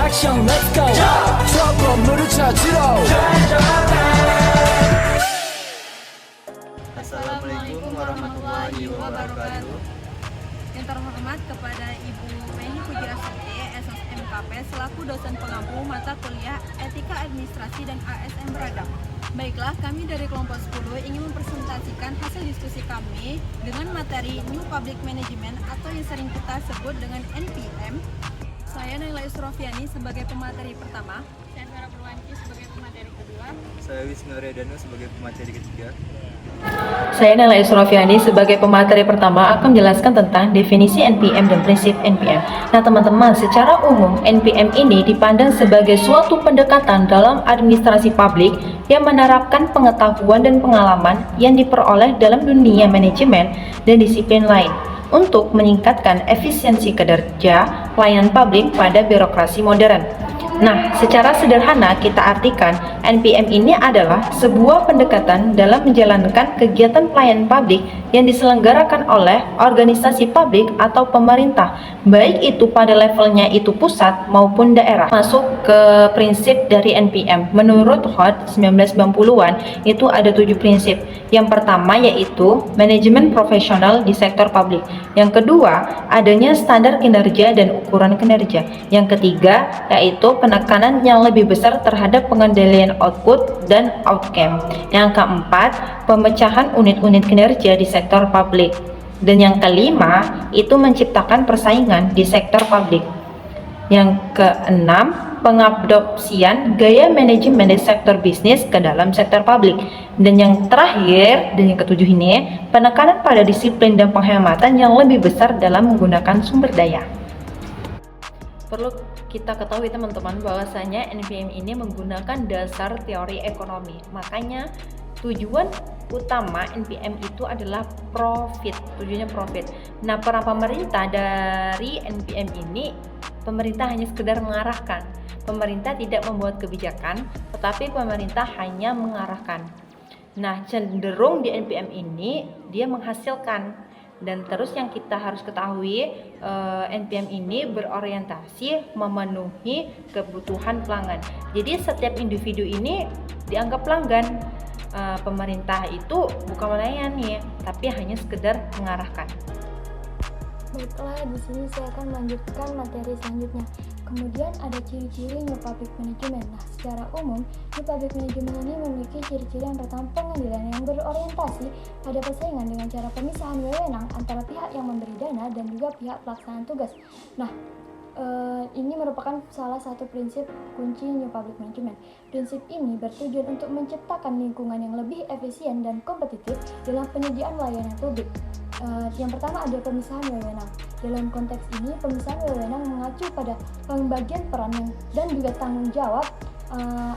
action, let's go. 추억 건물을 찾으러. Assalamualaikum warahmatullahi wabarakatuh. Yang terhormat kepada Ibu Meni Pujirasuti, SSMKP, selaku dosen pengampu mata kuliah Etika Administrasi dan ASN Beradab. Baiklah, kami dari kelompok 10 ingin mempresentasikan hasil diskusi kami dengan materi New Public Management atau yang sering kita sebut dengan NPM. Saya Naila Isrofiani sebagai pemateri pertama. Saya Sarah Purwanti sebagai pemateri kedua. Saya Wisnu Redanu sebagai pemateri ketiga. Saya Naila Isrofiani sebagai pemateri pertama akan menjelaskan tentang definisi NPM dan prinsip NPM. Nah teman-teman, secara umum NPM ini dipandang sebagai suatu pendekatan dalam administrasi publik yang menerapkan pengetahuan dan pengalaman yang diperoleh dalam dunia manajemen dan disiplin lain untuk meningkatkan efisiensi kinerja pelayanan publik pada birokrasi modern. Nah, secara sederhana kita artikan NPM ini adalah sebuah pendekatan dalam menjalankan kegiatan pelayanan publik yang diselenggarakan oleh organisasi publik atau pemerintah, baik itu pada levelnya itu pusat maupun daerah. Masuk ke prinsip dari NPM. Menurut HOT 1990-an itu ada 7 prinsip. Yang pertama yaitu manajemen profesional di sektor publik. Yang kedua, adanya standar kinerja dan ukuran kinerja. Yang ketiga yaitu penekanan yang lebih besar terhadap pengendalian output dan outcome. Yang keempat, pemecahan unit-unit kinerja di sektor publik. Dan yang kelima, itu menciptakan persaingan di sektor publik. Yang keenam, pengadopsian gaya manajemen di sektor bisnis ke dalam sektor publik. Dan yang terakhir, dan yang ketujuh ini, penekanan pada disiplin dan penghematan yang lebih besar dalam menggunakan sumber daya. Perlu kita ketahui teman-teman bahwasanya NPM ini menggunakan dasar teori ekonomi. Makanya tujuan utama NPM itu adalah profit. Tujuannya profit. Nah, peran pemerintah dari NPM ini, pemerintah hanya sekedar mengarahkan. Pemerintah tidak membuat kebijakan, tetapi pemerintah hanya mengarahkan. Nah, cenderung di NPM ini dia menghasilkan. Dan terus yang kita harus ketahui, NPM ini berorientasi memenuhi kebutuhan pelanggan. Jadi setiap individu ini dianggap pelanggan. Pemerintah itu bukan melayani, tapi hanya sekedar mengarahkan. Baiklah, di sini saya akan melanjutkan materi selanjutnya. Kemudian ada ciri-ciri New Public Management. Nah, secara umum, New Public Management ini memiliki ciri-ciri yang pertama pengambilan yang berorientasi pada persaingan dengan cara pemisahan wewenang antara pihak yang memberi dana dan juga pihak pelaksanaan tugas. Nah, ini merupakan salah satu prinsip kunci New Public Management. Prinsip ini bertujuan untuk menciptakan lingkungan yang lebih efisien dan kompetitif dalam penyediaan layanan publik. Yang pertama ada pemisahan wewenang. Dalam konteks ini, pemisahan wewenang mengacu pada pembagian peran dan juga tanggung jawab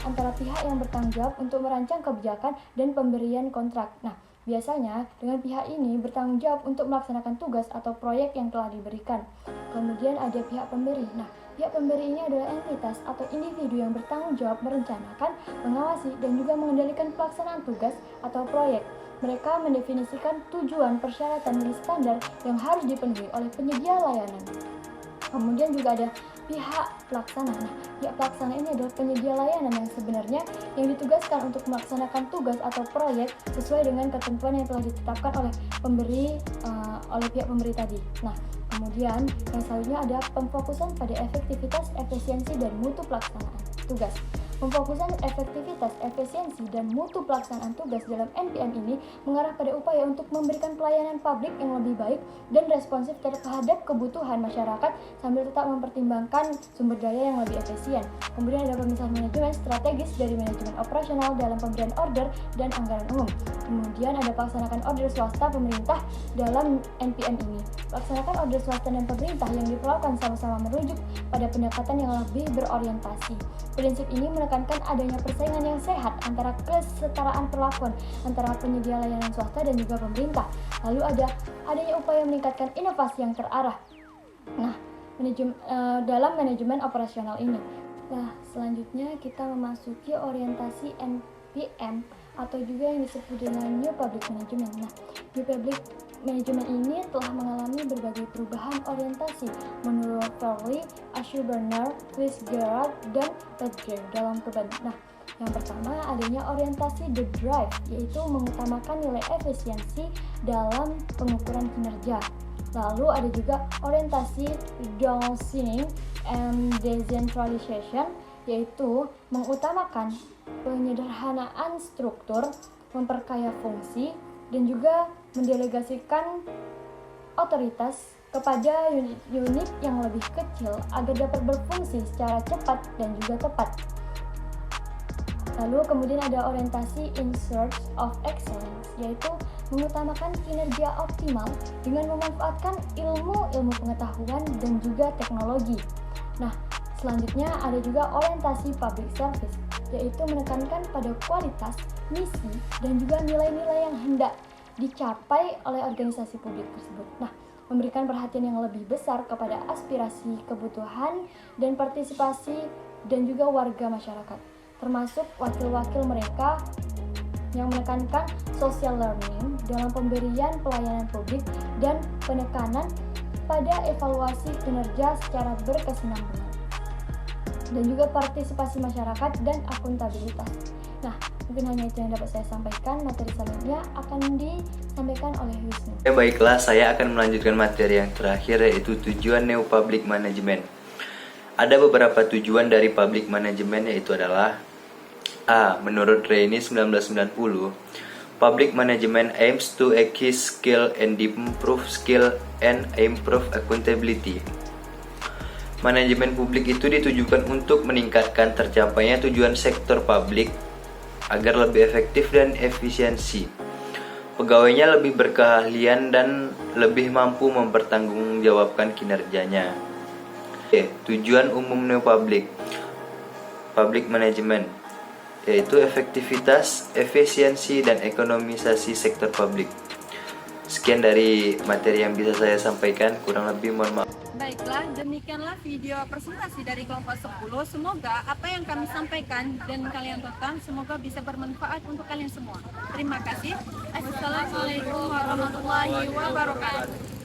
antara pihak yang bertanggung jawab untuk merancang kebijakan dan pemberian kontrak. Nah, biasanya dengan pihak ini bertanggung jawab untuk melaksanakan tugas atau proyek yang telah diberikan. Kemudian ada pihak pemberi. Nah, pihak pemberi ini adalah entitas atau individu yang bertanggung jawab merencanakan, mengawasi, dan juga mengendalikan pelaksanaan tugas atau proyek. Mereka mendefinisikan tujuan, persyaratan, dan standar yang harus dipenuhi oleh penyedia layanan. Kemudian juga ada pihak pelaksana. Nah, pihak pelaksana ini adalah penyedia layanan yang sebenarnya yang ditugaskan untuk melaksanakan tugas atau proyek sesuai dengan ketentuan yang telah ditetapkan oleh pihak pemberi tadi. Nah, kemudian yang selanjutnya ada pemfokusan pada efektivitas, efisiensi, dan mutu pelaksanaan tugas. Pemfokusan efektivitas, efisiensi, dan mutu pelaksanaan tugas dalam NPM ini mengarah pada upaya untuk memberikan pelayanan publik yang lebih baik dan responsif terhadap kebutuhan masyarakat sambil tetap mempertimbangkan sumber daya yang lebih efisien. Kemudian ada pemisahan manajemen strategis dari manajemen operasional dalam pemberian order dan anggaran umum. Kemudian ada pelaksanakan order swasta pemerintah dalam NPM ini. Pelaksanakan order swasta dan pemerintah yang diperlakukan sama-sama merujuk pada pendekatan yang lebih berorientasi. Prinsip ini menekankan adanya persaingan yang sehat antara kesetaraan perlakuan antara penyedia layanan swasta dan juga pemerintah. Lalu adanya upaya meningkatkan inovasi yang terarah. Nah, dalam manajemen operasional ini. Nah, selanjutnya kita memasuki orientasi NPM atau juga yang disebut dengan New Public Management. Nah, New Public manajemen ini telah mengalami berbagai perubahan orientasi menurut Farley, Ashburner, Fitzgerald, dan Redgrave dalam kebenaran. Nah, yang pertama adanya orientasi The Drive, yaitu mengutamakan nilai efisiensi dalam pengukuran kinerja. Lalu ada juga orientasi Downsizing and Decentralization, yaitu mengutamakan penyederhanaan struktur, memperkaya fungsi, dan juga mendelegasikan otoritas kepada unit yang lebih kecil agar dapat berfungsi secara cepat dan juga tepat. Lalu kemudian ada orientasi In Search of Excellence, yaitu mengutamakan kinerja optimal dengan memanfaatkan ilmu pengetahuan dan juga teknologi. Nah, selanjutnya ada juga orientasi Public Service, yaitu menekankan pada kualitas, misi, dan juga nilai-nilai yang hendak dicapai oleh organisasi publik tersebut. Nah, memberikan perhatian yang lebih besar kepada aspirasi, kebutuhan, dan partisipasi dan juga warga masyarakat, termasuk wakil-wakil mereka yang menekankan social learning dalam pemberian pelayanan publik dan penekanan pada evaluasi kinerja secara berkesinambungan dan juga partisipasi masyarakat dan akuntabilitas. Nah, mungkin hanya itu yang dapat saya sampaikan. Materi selanjutnya akan disampaikan oleh Wisnu. Baiklah, saya akan melanjutkan materi yang terakhir, yaitu tujuan Neo Public Management. Ada beberapa tujuan dari public management, yaitu adalah A. Menurut Rainey 1990, public management aims to increase skill and improve skill and improve accountability. Manajemen publik itu ditujukan untuk meningkatkan tercapainya tujuan sektor publik agar lebih efektif dan efisiensi. Pegawainya lebih berkeahlian dan lebih mampu mempertanggungjawabkan kinerjanya. Tujuan umum Neo Public Management, yaitu efektivitas, efisiensi, dan ekonomisasi sektor publik. Sekian dari materi yang bisa saya sampaikan, kurang lebih mohon maaf. Baiklah, demikianlah video presentasi dari kelompok 10. Semoga apa yang kami sampaikan dan kalian tonton semoga bisa bermanfaat untuk kalian semua. Terima kasih. Assalamualaikum warahmatullahi wabarakatuh.